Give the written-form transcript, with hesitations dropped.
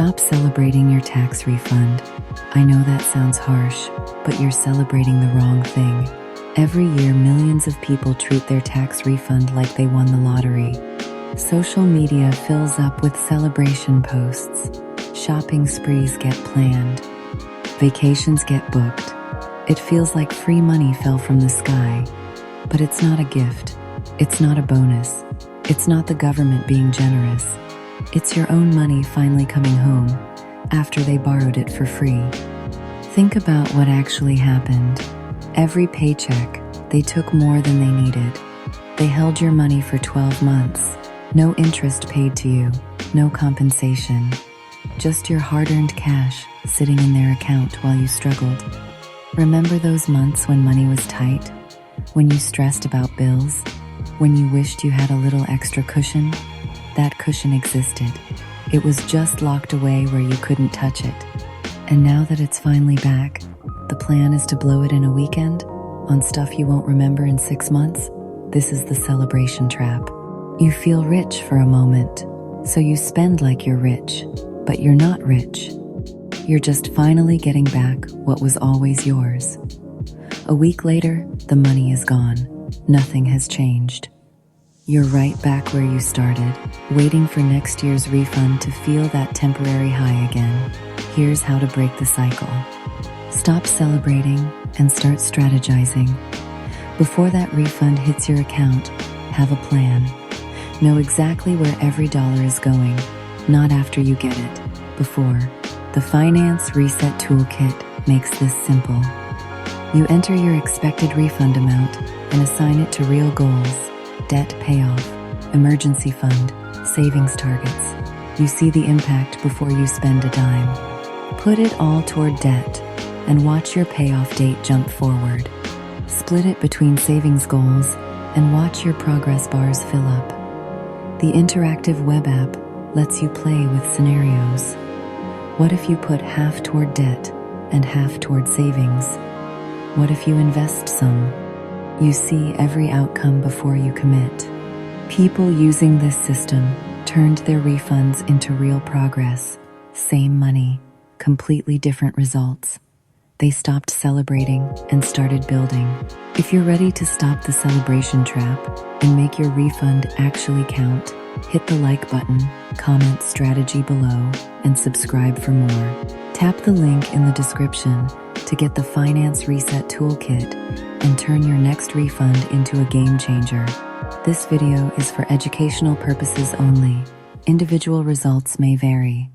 Stop celebrating your tax refund. I know that sounds harsh, but you're celebrating the wrong thing. Every year, millions of people treat their tax refund like they won the lottery. Social media fills up with celebration posts. Shopping sprees get planned. Vacations get booked. It feels like free money fell from the sky. But it's not a gift. It's not a bonus. It's not the government being generous. It's your own money finally coming home after they borrowed it for free. Think about what actually happened. Every paycheck, they took more than they needed. They held your money for 12 months. No interest paid to you, no compensation. Just your hard-earned cash sitting in their account while you struggled. Remember those months when money was tight? When you stressed about bills? When you wished you had a little extra cushion? That cushion existed. It was just locked away where you couldn't touch it. And now that it's finally back, the plan is to blow it in a weekend on stuff you won't remember in 6 months? This is the celebration trap. You feel rich for a moment, so you spend like you're rich, but you're not rich. You're just finally getting back what was always yours. A week later, the money is gone. Nothing has changed. You're right back where you started, waiting for next year's refund to feel that temporary high again. Here's how to break the cycle. Stop celebrating and start strategizing. Before that refund hits your account, have a plan. Know exactly where every dollar is going, not after you get it, before. The Finance Reset Toolkit makes this simple. You enter your expected refund amount and assign it to real goals: debt payoff, emergency fund, savings targets. You see the impact before you spend a dime. Put it all toward debt and watch your payoff date jump forward. Split it between savings goals and watch your progress bars fill up. The interactive web app lets you play with scenarios. What if you put half toward debt and half toward savings? What if you invest some? You see every outcome before you commit. People using this system turned their refunds into real progress. Same money, completely different results. They stopped celebrating and started building. If you're ready to stop the celebration trap and make your refund actually count, hit the like button, comment strategy below, and subscribe for more. Tap the link in the description to get the Finance Reset Toolkit and turn your next refund into a game changer. This video is for educational purposes only. Individual results may vary.